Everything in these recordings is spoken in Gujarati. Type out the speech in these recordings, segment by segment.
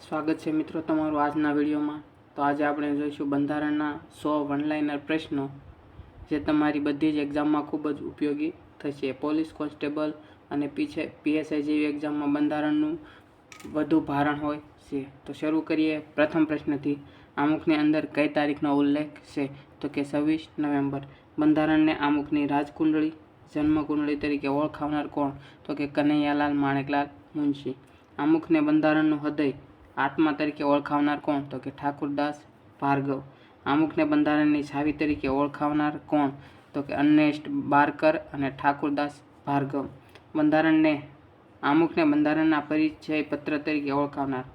સ્વાગત છે મિત્રો તમારું આજના વિડીયોમાં. તો આજે આપણે જોઈશું બંધારણના 100 વનલાઇનર પ્રશ્નો જે તમારી બધી જ એક્ઝામમાં ખૂબ જ ઉપયોગી થશે. પોલીસ કોન્સ્ટેબલ અને પીએસઆઈ જેવી એક્ઝામમાં બંધારણનું વધુ ભારણ હોય છે. તો શરૂ કરીએ પ્રથમ પ્રશ્નથી. આમુખની અંદર કઈ તારીખનો ઉલ્લેખ છે? તો કે 26 નવેમ્બર. બંધારણને આમુખની રાજકુંડળી, જન્મકુંડળી તરીકે ઓળખાવનાર કોણ? તો કે કનૈયાલાલ માણેકલાલ મુનશી. આમુખને બંધારણનું હૃદય, આત્મા તરીકે ઓળખાવનાર કોણ? તો કે ઠાકુરદાસ ભાર્ગવ. આમુખને બંધારણની ચાવી તરીકે ઓળખાવનાર કોણ? તો કે અર્નેસ્ટ બાર્કર અને ઠાકુરદાસ ભાર્ગવ. આમુખને બંધારણના પરિચય પત્ર તરીકે ઓળખાવનાર?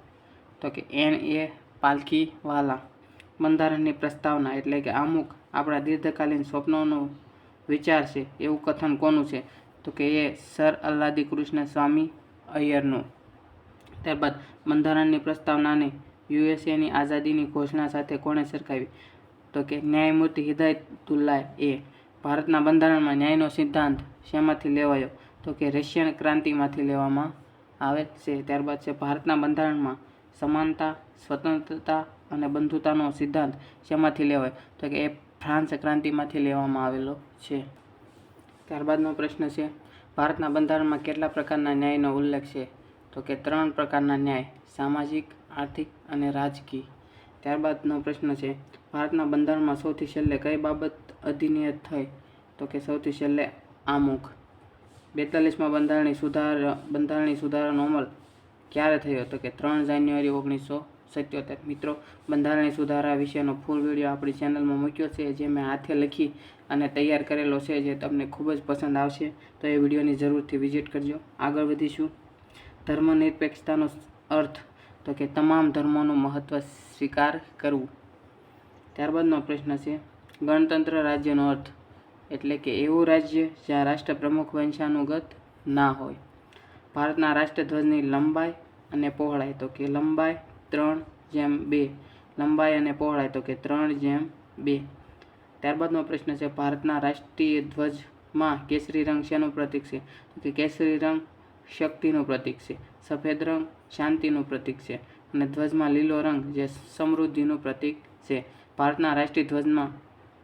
તો કે N.A. પાલખીવાલા. બંધારણની પ્રસ્તાવના એટલે કે આમુખ આપણા દીર્ઘકાલીન સ્વપ્નોનો વિચાર છે એવું કથન કોનું છે? તો કે એ સર અલ્લાદી કૃષ્ણ સ્વામી અય્યરનું. ત્યારબાદ બંધારણની પ્રસ્તાવનાને યુએસએની આઝાદીની ઘોષણા સાથે કોણે સરખાવી? તો કે ન્યાયમૂર્તિ હિદાયતુલ્લાહ એ. ભારતના બંધારણમાં ન્યાયનો સિદ્ધાંત શેમાંથી લેવાયો? તો કે રશિયન ક્રાંતિમાંથી લેવામાં આવે છે. ત્યારબાદ છે ભારતના બંધારણમાં સમાનતા, સ્વતંત્રતા અને બંધુતાનો સિદ્ધાંત શેમાંથી લેવાયો? તો કે એ ફ્રાન્સ ક્રાંતિમાંથી લેવામાં આવેલો છે. ત્યારબાદનો પ્રશ્ન છે ભારતના બંધારણમાં કેટલા પ્રકારના ન્યાયનો ઉલ્લેખ છે? તો કે 3 પ્રકારના ન્યાય: સામાજિક, આર્થિક અને રાજકીય. ત્યારબાદનો પ્રશ્ન છે ભારતના બંધારણમાં સૌથી છેલ્લે કઈ બાબત અધિનિયત થઈ? તો કે સૌથી છેલ્લે આમુખ. 42માં બંધારણીય સુધારાનો અમલ ક્યારે થયો? તો કે 3 જાન્યુઆરી 1977. મિત્રો, બંધારણીય સુધારા વિશેનો ફૂલ વિડીયો આપણી ચેનલમાં મૂક્યો છે, જે મેં હાથે લખી અને તૈયાર કરેલો છે, જે તમને ખૂબ જ પસંદ આવશે. તો એ વિડીયોની જરૂરથી વિઝિટ કરજો. આગળ વધીશું. ધર્મનિરપેક્ષતાનો અર્થ? તો કે તમામ ધર્મોનું મહત્વ સ્વીકાર કરવું. ત્યારબાદનો પ્રશ્ન છે ગણતંત્ર રાજ્યનો અર્થ? એટલે કે એવું રાજ્ય જ્યાં રાષ્ટ્રપ્રમુખ વંશાનુગત ના હોય. ભારતના રાષ્ટ્રધ્વજની લંબાઈ અને પહોળાઈ? તો કે લંબાઈ 3:2. લંબાઈ અને પહોળાઈ? તો કે 3:2. ત્યારબાદનો પ્રશ્ન છે ભારતના રાષ્ટ્રીય ધ્વજમાં કેસરી રંગ શેનું પ્રતીક છે? તો કે કેસરી રંગ શક્તિનું પ્રતીક છે. સફેદ રંગ શાંતિનું પ્રતીક છે અને ધ્વજમાં લીલો રંગ જે સમૃદ્ધિનું પ્રતીક છે. ભારતના રાષ્ટ્રીય ધ્વજમાં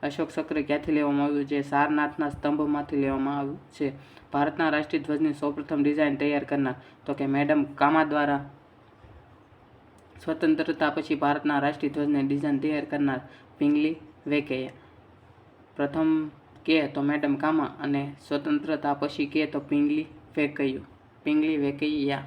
અશોક ચક્ર ક્યાંથી લેવામાં આવ્યું? જે સારનાથના સ્તંભમાંથી લેવામાં આવ્યું છે. ભારતના રાષ્ટ્રીય ધ્વજની સૌપ્રથમ ડિઝાઇન તૈયાર કરનાર? તો કે મેડમ કામા દ્વારા. સ્વતંત્રતા પછી ભારતના રાષ્ટ્રીય ધ્વજની ડિઝાઇન તૈયાર કરનાર? પિંગલી વેંકૈયા. પ્રથમ કે તો મેડમ કામા અને સ્વતંત્રતા પછી કે તો પિંગલી વેંકૈયા.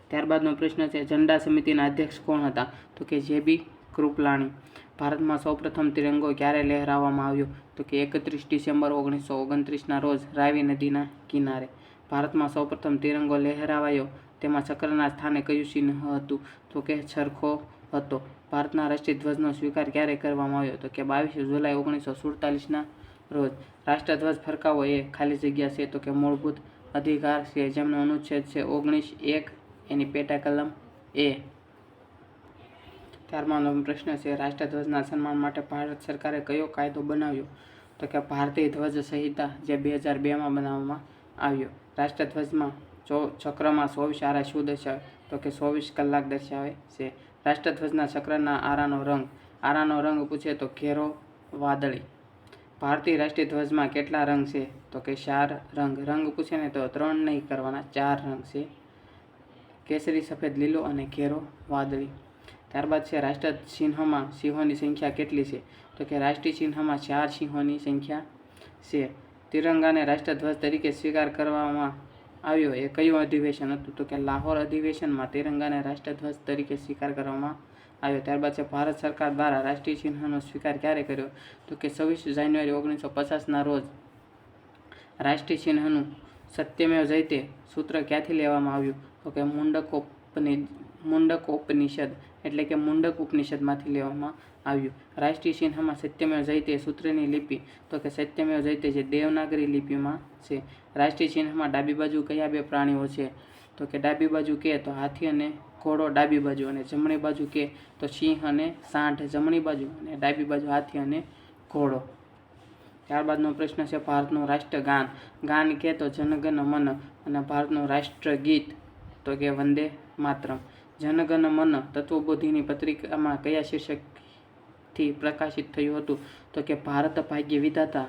ત્યારબાદનો પ્રશ્ન છે ઝંડા સમિતિના અધ્યક્ષ કોણ હતા? તો કે જે.બી. કૃપલાણી. ભારતમાં સૌપ્રથમ તિરંગો ક્યારે લહેરાવવામાં આવ્યો? તો કે 31 ડિસેમ્બર 1929ના રોજ રાવી નદીના કિનારે. ભારતમાં સૌપ્રથમ તિરંગો લહેરાવાયો તેમાં ચક્રના સ્થાને કયું ચિહ્ન હતું? તો કે ચરખો હતો. ભારતના રાષ્ટ્રીય ધ્વજનો સ્વીકાર ક્યારે કરવામાં આવ્યો? તો કે 22 જુલાઈ 1947ના રોજ. રાષ્ટ્રધ્વજ ફરકાવવો એ ખાલી જગ્યા છે? તો કે મૂળભૂત અધિકાર છે, જેમનો અનુચ્છેદ છે 19(1) એની પેટા કલમ એ. ત્યારબાદનો પ્રશ્ન છે રાષ્ટ્રધ્વજના સન્માન માટે ભારત સરકારે કયો કાયદો બનાવ્યો? તો કે ભારતીય ધ્વજ સંહિતા, જે 2002માં બનાવવામાં આવ્યો. રાષ્ટ્રધ્વજમાં ચક્રમાં 24 આરા શું દર્શાવે? તો કે 24 કલાક દર્શાવે છે. રાષ્ટ્રધ્વજના ચક્રના આરાનો રંગ? આરાનો રંગ પૂછે તો ઘેરો વાદળી. ભારતીય રાષ્ટ્રીય ધ્વજમાં કેટલા રંગ છે? તો કે 4 રંગ. રંગ પૂછે ને તો 3 નહીં કરવાના, 4 રંગ છે: કેસરી, સફેદ, લીલો અને ઘેરો વાદળી. ત્યારબાદ છે રાષ્ટ્ર ચિહ્નમાં સિંહોની સંખ્યા કેટલી છે? તો કે રાષ્ટ્રીય ચિહ્નમાં 4 સિંહોની સંખ્યા છે. તિરંગાને રાષ્ટ્રધ્વજ તરીકે સ્વીકાર કરવામાં આવ્યો એ કયું અધિવેશન હતું? તો કે લાહોર અધિવેશનમાં તિરંગાને રાષ્ટ્રધ્વજ તરીકે સ્વીકાર કરવામાં આવ્યો. ત્યારબાદ છે ભારત સરકાર દ્વારા રાષ્ટ્રીય ચિહ્નનો સ્વીકાર ક્યારે કર્યો? તો કે 26 જાન્યુઆરી 1950ના રોજ. રાષ્ટ્રીય ચિહ્નનું સત્યમેવ જયતે સૂત્ર ક્યાંથી લેવામાં આવ્યું? તો કે મુંડકોપનિષદ એટલે કે મુંડક ઉપનિષદમાંથી લેવામાં આવ્યું. રાષ્ટ્રીય ચિહ્નમાં સત્યમેવ જયતે સૂત્રની લિપિ? તો કે સત્યમેવ જયતે જે દેવનાગરી લિપિમાં છે. રાષ્ટ્રીય ચિહ્નમાં ડાબી બાજુ કયા 2 પ્રાણીઓ છે? તો કે ડાબી બાજુ કે તો હાથી અને ઘોડો ડાબી બાજુ, અને જમણી બાજુ કે તો સિંહ અને સાંઢ જમણી બાજુ, અને ડાબી બાજુ હાથી અને ઘોડો. ત્યારબાદનો પ્રશ્ન છે ભારતનું રાષ્ટ્રગાન? ગાન કે તો જનગણ મન, અને ભારતનું રાષ્ટ્રગીત? તો કે વંદે માતરમ. જનગણ મન તત્વબોધિની પત્રિકામાં કયા શીર્ષકથી પ્રકાશિત થયું હતું? તો કે ભારત ભાગ્ય વિધાતા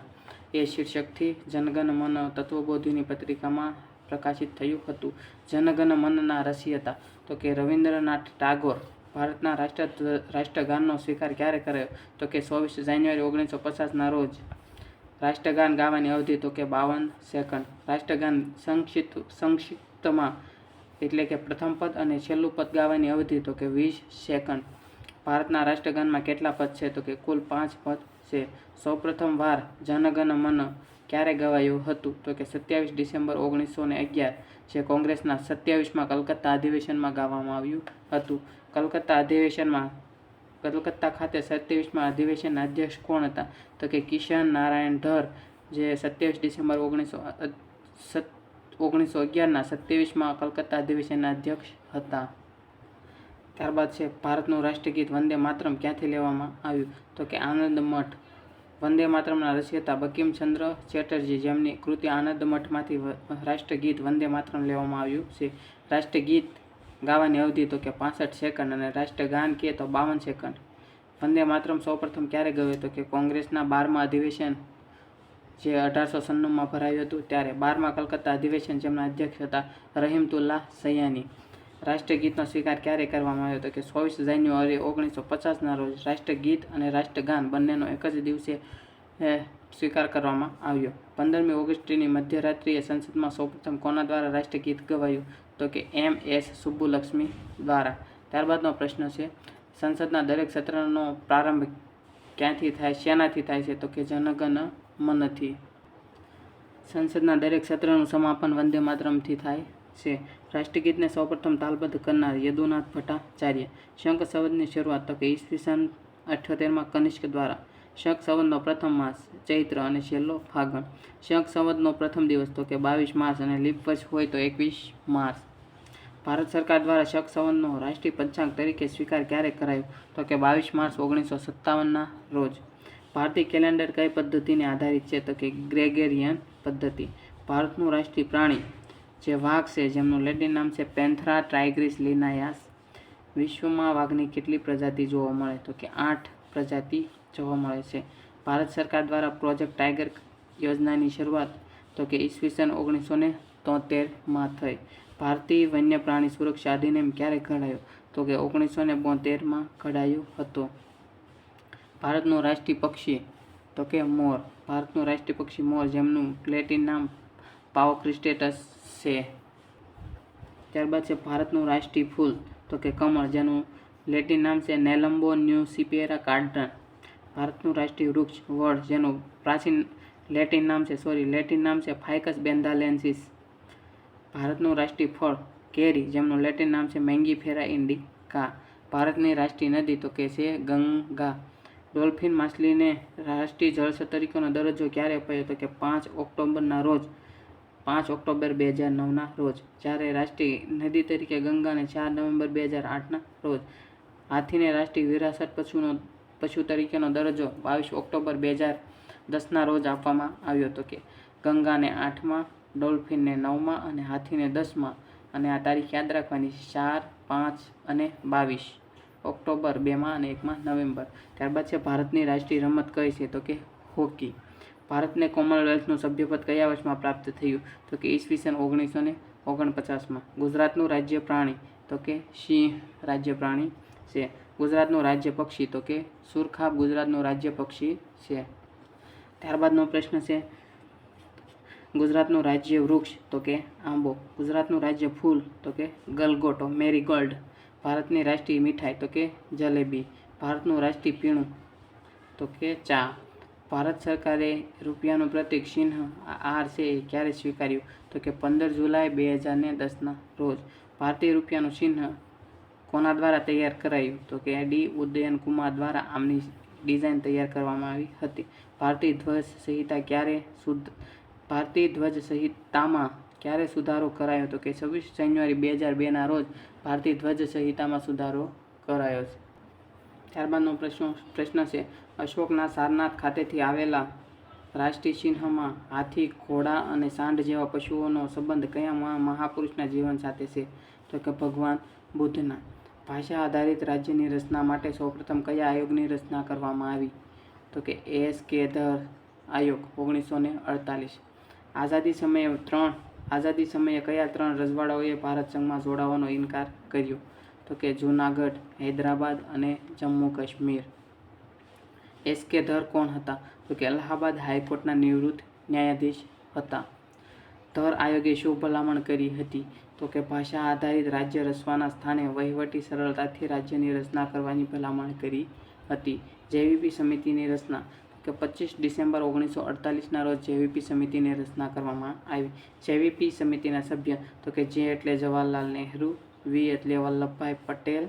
એ શીર્ષકથી જનગણ મન તત્વબોધિની પત્રિકામાં પ્રકાશિત થયું હતું. જનગણ મનના રચયિતા તો કે રવિન્દ્રનાથ ટાગોર. ભારતના રાષ્ટ્રગાનનો સ્વીકાર ક્યારે કરાયો? તો કે 24 જાન્યુઆરી 1950ના રોજ. રાષ્ટ્રગાન ગાવાની અવધિ તો કે 52 સેકન્ડ. રાષ્ટ્રગાન સંક્ષિપ્તમાં એટલે કે પ્રથમ પદ અને છેલ્લું પદ ગાવાની અવધિ તો કે 20 સેકન્ડ. ભારતના રાષ્ટ્રગાનમાં કેટલા પદ છે? તો કે કુલ 5 પદ છે. સૌપ્રથમ વાર જનગણ મન ક્યારે ગવાયું હતું? તો કે 27 ડિસેમ્બર 1911 જે કોંગ્રેસના 27મા કલકત્તા અધિવેશનમાં ગાવામાં આવ્યું હતું. કલકત્તા ખાતે 27મા અધિવેશનના અધ્યક્ષ કોણ હતા? તો કે કિશન નારાયણ ધર જે 27 ડિસેમ્બર 1911ના 27મા કલકત્તા અધિવેશનના અધ્યક્ષ હતા. ત્યારબાદ છે ભારતનું રાષ્ટ્રગીત વંદે માતરમ ક્યાંથી લેવામાં આવ્યું? તો કે આનંદ મઠ. વંદે માતરમના રચયિતા બંકિમચંદ્ર ચેટર્જી જેમની કૃતિ આનંદ મઠમાંથી રાષ્ટ્રગીત વંદે માતરમ લેવામાં આવ્યું છે. રાષ્ટ્રગીત ગાવાની અવધિ તો કે 65 સેકન્ડ અને રાષ્ટ્રગાન કે તો 52 સેકન્ડ. વંદે માતરમ સૌપ્રથમ ક્યારે ગયું? તો કે કોંગ્રેસના 12મા અધિવેશન જે 1896માં ભરાયું હતું ત્યારે 12મા કલકત્તા અધિવેશન જેમના અધ્યક્ષ હતા રહીમતુલ્લાહ સયાની. રાષ્ટ્રગીતનો સ્વીકાર ક્યારે કરવામાં આવ્યો? તો કે 24 જાન્યુઆરી 1950ના રોજ. રાષ્ટ્રગીત અને રાષ્ટ્રગાન બંનેનો એક જ દિવસે સ્વીકાર કરવામાં આવ્યો. 15મી ઓગસ્ટની મધ્યરાત્રિએ સંસદમાં સૌપ્રથમ કોના દ્વારા રાષ્ટ્રગીત ગવાયું? તો કે M.S. સુબ્બુલક્ષ્મી દ્વારા. ત્યારબાદનો પ્રશ્ન છે સંસદના દરેક સત્રનો પ્રારંભ ક્યાંથી થાય શેનાથી થાય છે? તો કે જનગણ મનથી. સંસદના દરેક સત્રનું સમાપન વંદે માતરમથી થાય છે. રાષ્ટ્રગીતને સૌપ્રથમ તાલબદ્ધ કરનાર યદુનાથ ભટ્ટાચાર્ય. શંખ સંવતની શરૂઆત તો કે ઈસવીસન 78માં કનિષ્ક દ્વારા. શંખ સંવતનો પ્રથમ માસ ચૈત્ર અને છેલ્લો ફાગણ. શંખ સંવતનો પ્રથમ દિવસ તો કે 22 માર્ચ અને લીપ વર્ષ હોય તો 21 માર્ચ. ભારત સરકાર દ્વારા શક સંવતનો રાષ્ટ્રીય પંચાંગ તરીકે સ્વીકાર ક્યારે કરાયો? તો કે 22 માર્ચ 1957ના રોજ. ભારતીય કેલેન્ડર કઈ પદ્ધતિને આધારિત છે? તો કે ગ્રેગેરિયન પદ્ધતિ. ભારતનું રાષ્ટ્રીય પ્રાણી જે વાઘ છે જેમનું લેટિન નામ છે પેન્થરા ટ્રાઇગ્રિસ લિનાયાસ. વિશ્વમાં વાઘની કેટલી પ્રજાતિ જોવા મળે? તો કે 8 પ્રજાતિ જોવા મળે છે. ભારત સરકાર દ્વારા પ્રોજેક્ટ ટાઈગર યોજનાની શરૂઆત તો કે ઈસવીસન 1973માં થઈ. ભારતીય વન્ય પ્રાણી સુરક્ષા અધિનિયમ ક્યારે ઘડાયો? તો કે 1972માં ઘડાયો હતો. ભારતનું રાષ્ટ્રીય પક્ષી તો કે મોર. ભારતનું રાષ્ટ્રીય પક્ષી મોર જેમનું લેટિન નામ પાવોક્રિસ્ટેટસ છે. ત્યારબાદ છે ભારતનું રાષ્ટ્રીય ફૂલ તો કે કમળ જેનું લેટિન નામ છે નેલમ્બો ન્યુસિફેરા કાર્ડન. ભારતનું રાષ્ટ્રીય વૃક્ષ વડ જેનું લેટિન નામ છે ફાઇકસ બેન્ધાલેન્સિસ. ભારતનું રાષ્ટ્રીય ફળ કેરી જેમનું લેટિન નામ છે મેંગીફેરા ઇન્ડિકા. ભારતની રાષ્ટ્રીય નદી તો કે છે ગંગા. ડોલ્ફિન માછલીને રાષ્ટ્રીય જળચર તરીકેનો દરજ્જો ક્યારે અપાયો? તો કે 5 ઓક્ટોબરના રોજ. 5 ઓક્ટોબર 2009ના રોજ. જ્યારે રાષ્ટ્રીય નદી તરીકે ગંગાને 4 નવેમ્બર 2008ના રોજ. હાથીને રાષ્ટ્રીય વિરાસત પશુ તરીકેનો દરજ્જો 22 ઓક્ટોબર 2010ના રોજ આપવામાં આવ્યો. તો કે ગંગાને 8માં, ડોલ્ફિનને 9માં અને હાથીને 10માં. અને આ તારીખ યાદ રાખવાની 4, 5 અને 22 ઓક્ટોબર 2માં અને 1માં નવેમ્બર. ત્યારબાદ છે ભારતની રાષ્ટ્રીય રમત કઈ છે? તો કે હોકી. ભારતને કોમનવેલ્થનું સભ્યપદ કયા વર્ષમાં પ્રાપ્ત થયું? તો કે ઈસવીસન 1949માં. ગુજરાતનું રાજ્ય પ્રાણી તો કે સિંહ રાજ્ય પ્રાણી છે. ગુજરાતનું રાજ્ય પક્ષી તો કે સુરખાબ ગુજરાતનું રાજ્ય પક્ષી છે. ત્યારબાદનો પ્રશ્ન છે ગુજરાતનું રાજ્ય વૃક્ષ તો કે આંબો. ગુજરાતનું રાજ્ય ફૂલ તો કે ગલગોટો મેરીગોલ્ડ. ભારતની રાષ્ટ્રીય મીઠાઈ તો કે જલેબી. ભારતનું રાષ્ટ્રીય પીણું તો કે ચા. ભારત સરકારે રૂપિયાનું પ્રતીક ચિહ્ન આર છે એ ક્યારે સ્વીકાર્યું? તો કે 15 જુલાઈ 2010ના રોજ. ભારતીય રૂપિયાનું ચિહ્ન કોના દ્વારા તૈયાર કરાયું? તો કે ડી ઉદયન કુમાર દ્વારા આમની ડિઝાઇન તૈયાર કરવામાં આવી હતી. ભારતીય ધ્વજ સંહિતામાં ક્યારે સુધારો કરાયો? તો કે 26 જાન્યુઆરી 2002ના રોજ ભારતીય ધ્વજ સંહિતામાં સુધારો કરાયો છે. ત્યારબાદનો પ્રશ્ન છે અશોકના સારનાથ ખાતેથી આવેલા રાષ્ટ્રીય ચિહ્નમાં હાથી, ઘોડા અને સાંઢ જેવા પશુઓનો સંબંધ કયા મહાપુરુષના જીવન સાથે છે? તો કે ભગવાન બુદ્ધના. ભાષા આધારિત રાજ્યની રચના માટે સૌપ્રથમ કયા આયોગની રચના કરવામાં આવી? તો કે એસ કેધર આયોગ 1948. આઝાદી સમયે કયા 3 રજવાડાઓએ ભારત સંઘમાં જોડાવાનો ઇનકાર કર્યો? તો કે જૂનાગઢ, હૈદરાબાદ અને જમ્મુ કાશ્મીર. એસ કે ધર કોણ હતા? તો કે અલ્હાબાદ હાઈકોર્ટના નિવૃત્ત ન્યાયાધીશ હતા. ધર આયોગે શું ભલામણ કરી હતી? તો કે ભાષા આધારિત રાજ્ય રચવાના સ્થાને વહીવટી સરળતાથી રાજ્યની રચના કરવાની ભલામણ કરી હતી. જેવીપી સમિતિની રચના. કે 25 ડિસેમ્બર 1948ના રોજ જેવીપી સમિતિની રચના કરવામાં આવી. જેવીપી સમિતિના સભ્ય તો કે જે એટલે જવાહરલાલ નહેરુ, વી એટલે વલ્લભભાઈ પટેલ,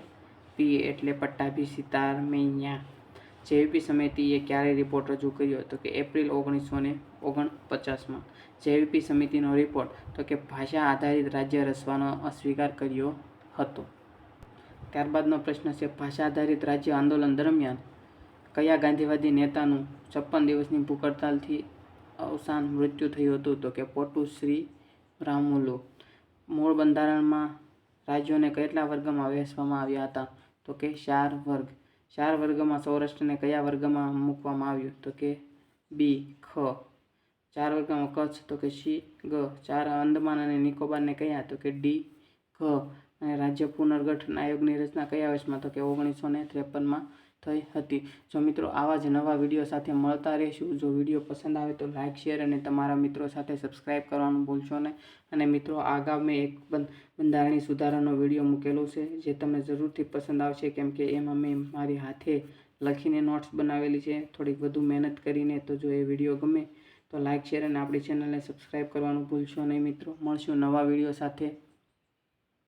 પી એટલે પટ્ટાભી સિતારમૈયા. જેવીપી સમિતિએ ક્યારે રિપોર્ટ રજૂ કર્યો? તો કે એપ્રિલ 1949માં. જેવીપી સમિતિનો રિપોર્ટ તો કે ભાષા આધારિત રાજ્ય રચવાનો અસ્વીકાર કર્યો હતો. ત્યારબાદનો પ્રશ્ન છે, ભાષા આધારિત રાજ્ય આંદોલન દરમિયાન કયા ગાંધીવાદી નેતાનું 56 દિવસની ભૂખ હડતાલથી મૃત્યુ થયું હતું? તો કે પોટુ શ્રી રામુલુ. મૂળ બંધારણમાં રાજ્યોને કેટલા વર્ગમાં વહેંચવામાં આવ્યા હતા? તો કે 4 વર્ગ. 4 વર્ગમાં સૌરાષ્ટ્રને કયા વર્ગમાં મૂકવામાં આવ્યું? તો કે બી ખ. 4 વર્ગમાં કચ્છ તો કે સી ગ. 4 અંદમાન અને નિકોબારને કયા? તો કે ડી ઘ. અને રાજ્ય પુનર્ગઠન આયોગની રચના કયા વર્ષમાં? તો કે 1953માં થઈ હતી. જો મિત્રો આવા જ નવા વિડીયો સાથે મળતા રહીશું. જો વિડીયો પસંદ આવે તો લાઇક, શેર અને તમારા મિત્રો સાથે સબસ્ક્રાઈબ કરવાનું ભૂલશો નહીં. અને મિત્રો આગામી એક બંધારણીય સુધારાનો વિડીયો મૂકેલો છે જે તમને જરૂરથી પસંદ આવશે, કેમ કે એમાં મેં મારી હાથે લખીને નોટ્સ બનાવેલી છે થોડીક વધુ મહેનત કરીને. તો જો એ વિડીયો ગમે તો લાઇક, શેર અને આપણી ચેનલને સબસ્ક્રાઈબ કરવાનું ભૂલશો નહીં મિત્રો. મળશું નવા વિડીયો સાથે.